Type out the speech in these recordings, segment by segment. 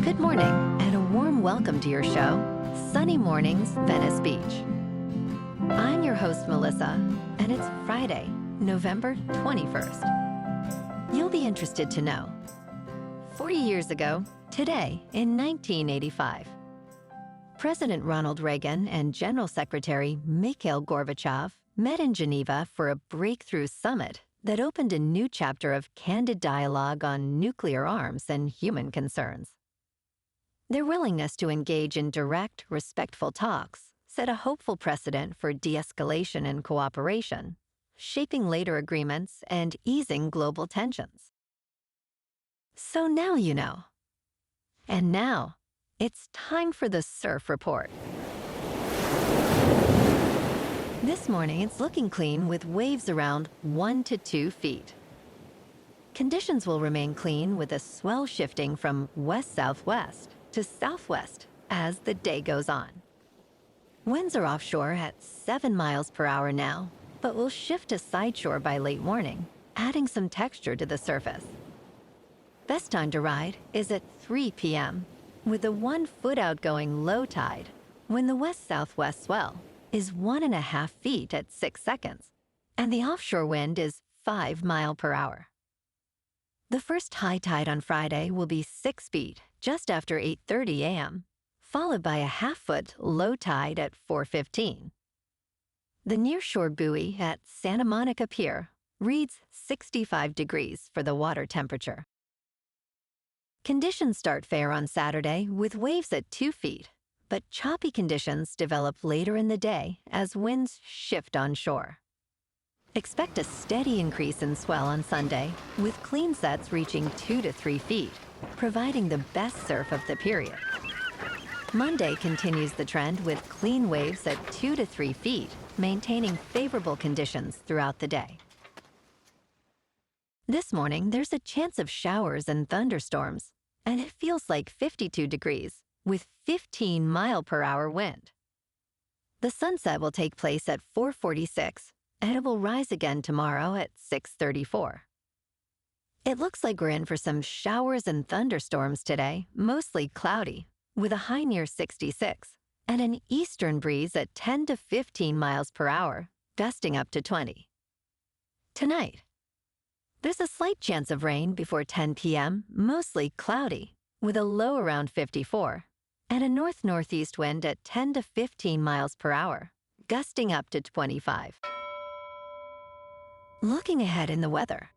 Good morning, and a warm welcome to your show, Sunny Mornings, Venice Beach. I'm your host, Melissa, and it's Friday, November 21st. You'll be interested to know. 40 years ago, today, in 1985, President Ronald Reagan and General Secretary Mikhail Gorbachev met in Geneva for a breakthrough summit that opened a new chapter of candid dialogue on nuclear arms and human concerns. Their willingness to engage in direct, respectful talks set a hopeful precedent for de-escalation and cooperation, shaping later agreements and easing global tensions. So now you know. And now, it's time for the Surf Report. This morning, it's looking clean with waves around 1 to 2 feet. Conditions will remain clean with a swell shifting from west-southwest to southwest as the day goes on. Winds are offshore at 7 miles per hour now, but will shift to sideshore by late morning, adding some texture to the surface. Best time to ride is at 3 p.m., with a 1 foot outgoing low tide, when the west-southwest swell is 1.5 feet at 6 seconds, and the offshore wind is 5 miles per hour. The first high tide on Friday will be 6 feet just after 8:30 a.m., followed by a half-foot low tide at 4:15. The nearshore buoy at Santa Monica Pier reads 65 degrees for the water temperature. Conditions start fair on Saturday with waves at 2 feet, but choppy conditions develop later in the day as winds shift onshore. Expect a steady increase in swell on Sunday, with clean sets reaching 2 to 3 feet, providing the best surf of the period. Monday continues the trend with clean waves at 2 to 3 feet, maintaining favorable conditions throughout the day. This morning, there's a chance of showers and thunderstorms, and it feels like 52 degrees, with 15 mile per hour wind. The sunset will take place at 4:46, and it will rise again tomorrow at 6:34. It looks like we're in for some showers and thunderstorms today, mostly cloudy, with a high near 66, and an eastern breeze at 10 to 15 miles per hour, gusting up to 20. Tonight, there's a slight chance of rain before 10 p.m., mostly cloudy, with a low around 54, and a north-northeast wind at 10 to 15 miles per hour, gusting up to 25. Looking ahead in the weather.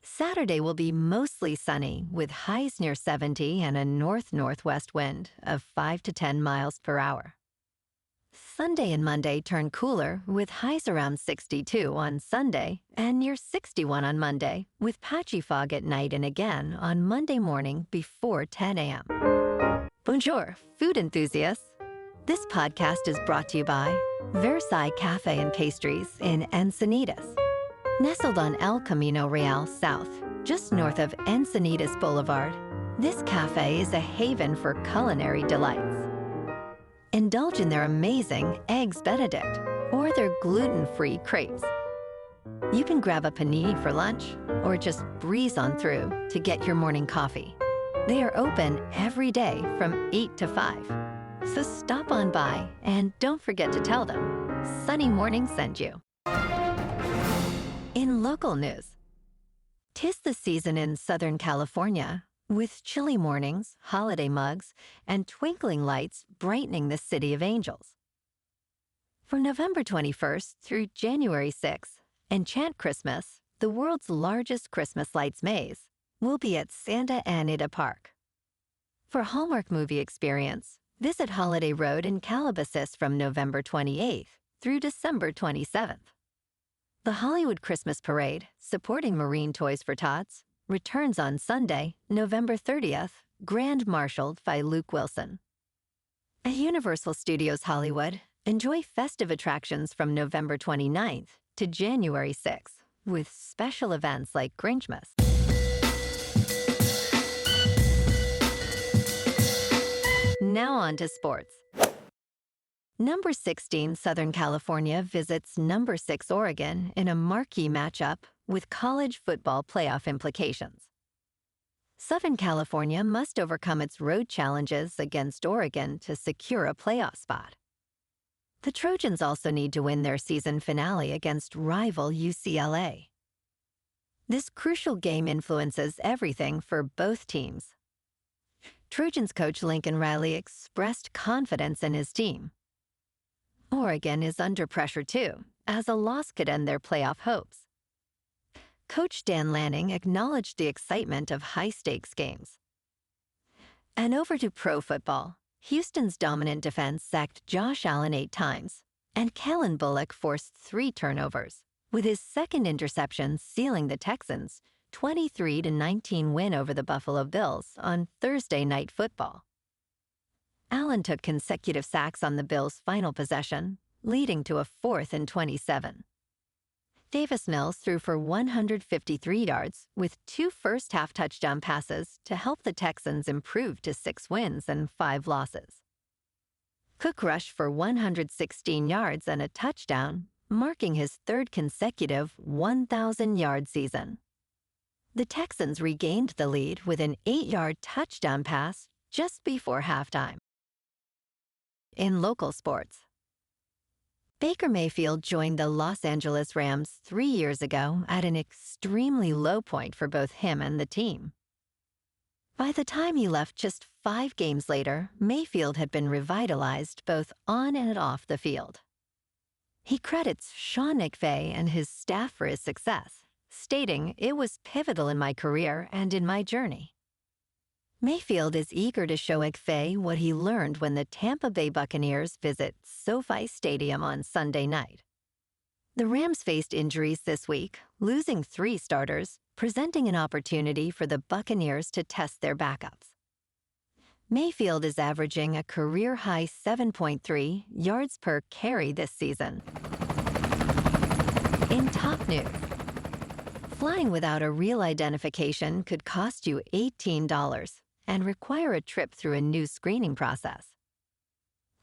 Saturday will be mostly sunny with highs near 70 and a north-northwest wind of 5 to 10 miles per hour. Sunday and Monday turn cooler with highs around 62 on Sunday and near 61 on Monday, with patchy fog at night and again on Monday morning before 10 a.m. Bonjour, food enthusiasts. This podcast is brought to you by Versailles Cafe and Pastries in Encinitas. Nestled on El Camino Real South, just north of Encinitas Boulevard, this cafe is a haven for culinary delights. Indulge in their amazing Eggs Benedict or their gluten-free crepes. You can grab a panini for lunch or just breeze on through to get your morning coffee. They are open every day from 8 to 5. So stop on by and don't forget to tell them Sunny Morning sent you. In local news, 'tis the season in Southern California, with chilly mornings, holiday mugs, and twinkling lights brightening the City of Angels. From November 21st through January 6th, Enchant Christmas, the world's largest Christmas lights maze, will be at Santa Anita Park. For Hallmark movie experience, visit Holiday Road in Calabasas from November 28th through December 27th. The Hollywood Christmas Parade, supporting Marine Toys for Tots, returns on Sunday, November 30th, grand marshaled by Luke Wilson. At Universal Studios Hollywood, enjoy festive attractions from November 29th to January 6th, with special events like Grinchmas. Now on to sports. Number 16 Southern California visits number 6 Oregon in a marquee matchup with college football playoff implications. Southern California must overcome its road challenges against Oregon to secure a playoff spot. The Trojans also need to win their season finale against rival UCLA. This crucial game influences everything for both teams. Trojans coach Lincoln Riley expressed confidence in his team. Oregon is under pressure too, as a loss could end their playoff hopes. Coach Dan Lanning acknowledged the excitement of high-stakes games. And over to pro football. Houston's dominant defense sacked Josh Allen 8 times, and Kellen Bullock forced 3 turnovers, with his second interception sealing the Texans' 23-19 win over the Buffalo Bills on Thursday Night Football. Allen took consecutive sacks on the Bills' final possession, leading to a 4th and 27. Davis Mills threw for 153 yards with 2 first-half touchdown passes to help the Texans improve to 6 wins and 5 losses. Cook rushed for 116 yards and a touchdown, marking his 3rd consecutive 1,000-yard season. The Texans regained the lead with an 8-yard touchdown pass just before halftime. In local sports, Baker Mayfield joined the Los Angeles Rams 3 years ago at an extremely low point for both him and the team. By the time he left just 5 games later, Mayfield had been revitalized both on and off the field. He credits Sean McVay and his staff for his success, stating, "It was pivotal in my career and in my journey." Mayfield is eager to show McVay what he learned when the Tampa Bay Buccaneers visit SoFi Stadium on Sunday night. The Rams faced injuries this week, losing 3 starters, presenting an opportunity for the Buccaneers to test their backups. Mayfield is averaging a career-high 7.3 yards per carry this season. In top news, flying without a real identification could cost you $18 and require a trip through a new screening process.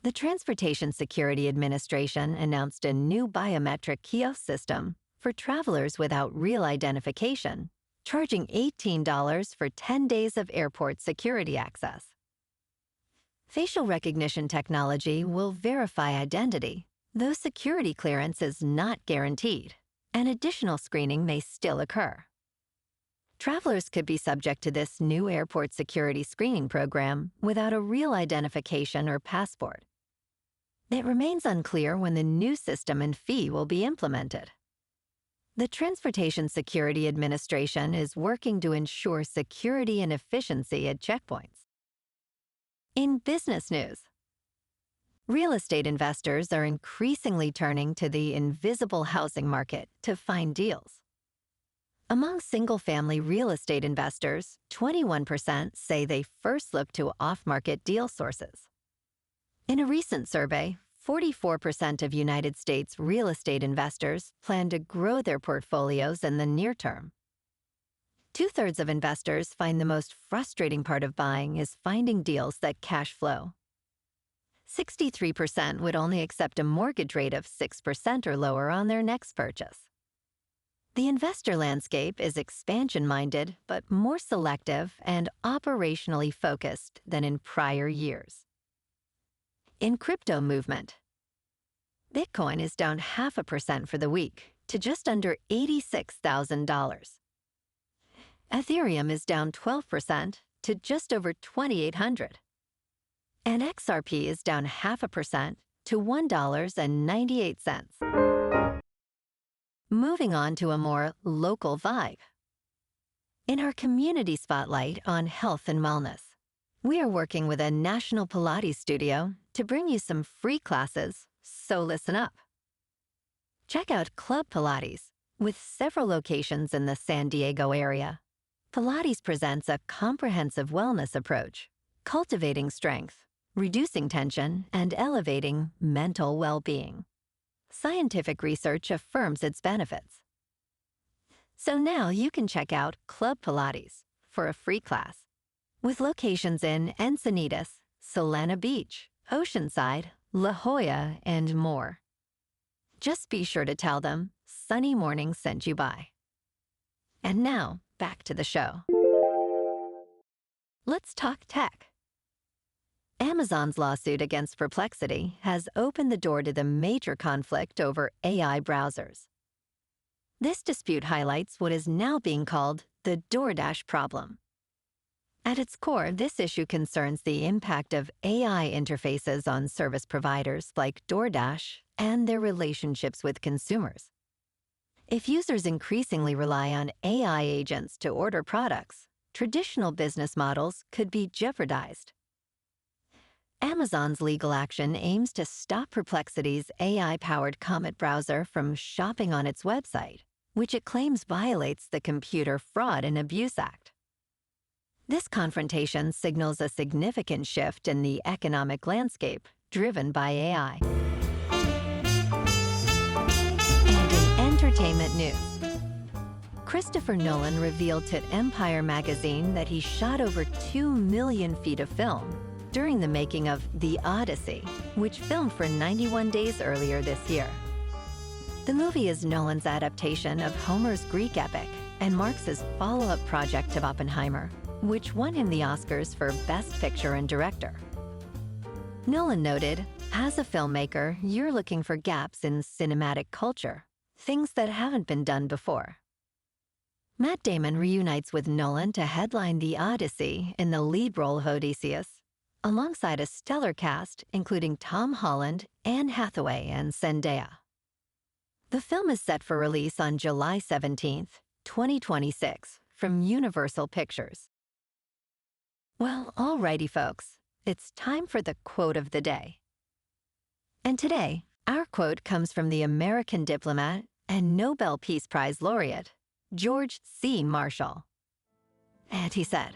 The Transportation Security Administration announced a new biometric kiosk system for travelers without real identification, charging $18 for 10 days of airport security access. Facial recognition technology will verify identity, though security clearance is not guaranteed, and additional screening may still occur. Travelers could be subject to this new airport security screening program without a real identification or passport. It remains unclear when the new system and fee will be implemented. The Transportation Security Administration is working to ensure security and efficiency at checkpoints. In business news, real estate investors are increasingly turning to the invisible housing market to find deals. Among single-family real estate investors, 21% say they first look to off-market deal sources. In a recent survey, 44% of United States real estate investors plan to grow their portfolios in the near term. 2/3 of investors find the most frustrating part of buying is finding deals that cash flow. 63% would only accept a mortgage rate of 6% or lower on their next purchase. The investor landscape is expansion-minded, but more selective and operationally focused than in prior years. In crypto movement, Bitcoin is down 0.5% for the week to just under $86,000. Ethereum is down 12% to just over 2,800. And XRP is down 0.5% to $1.98. Moving on to a more local vibe. In our community spotlight on health and wellness, we are working with a national Pilates studio to bring you some free classes, so listen up. Check out Club Pilates, with several locations in the San Diego area. Pilates presents a comprehensive wellness approach, cultivating strength, reducing tension, and elevating mental well-being. Scientific research affirms its benefits. So now you can check out Club Pilates for a free class, with locations in Encinitas, Solana Beach, Oceanside, La Jolla, and more. Just be sure to tell them Sunny Morning sent you by. And now, back to the show. Let's talk tech. Amazon's lawsuit against Perplexity has opened the door to the major conflict over AI browsers. This dispute highlights what is now being called the DoorDash problem. At its core, this issue concerns the impact of AI interfaces on service providers like DoorDash and their relationships with consumers. If users increasingly rely on AI agents to order products, traditional business models could be jeopardized. Amazon's legal action aims to stop Perplexity's AI-powered Comet browser from shopping on its website, which it claims violates the Computer Fraud and Abuse Act. This confrontation signals a significant shift in the economic landscape driven by AI. And in entertainment news, Christopher Nolan revealed to Empire magazine that he shot over 2 million feet of film during the making of The Odyssey, which filmed for 91 days earlier this year. The movie is Nolan's adaptation of Homer's Greek epic and marks his follow-up project to Oppenheimer, which won him the Oscars for Best Picture and Director. Nolan noted, as a filmmaker, you're looking for gaps in cinematic culture, things that haven't been done before. Matt Damon reunites with Nolan to headline The Odyssey in the lead role of Odysseus, alongside a stellar cast including Tom Holland, Anne Hathaway, and Zendaya. The film is set for release on July 17, 2026, from Universal Pictures. Well, alrighty folks, it's time for the quote of the day. And today, our quote comes from the American diplomat and Nobel Peace Prize laureate, George C. Marshall. And he said,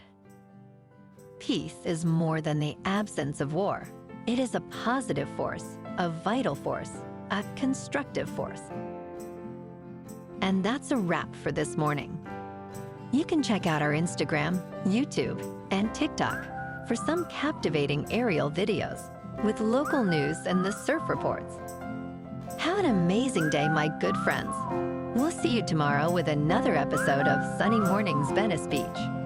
"Peace is more than the absence of war. It is a positive force, a vital force, a constructive force." And that's a wrap for this morning. You can check out our Instagram, YouTube, and TikTok for some captivating aerial videos with local news and the surf reports. Have an amazing day, my good friends. We'll see you tomorrow with another episode of Sunny Mornings Venice Beach.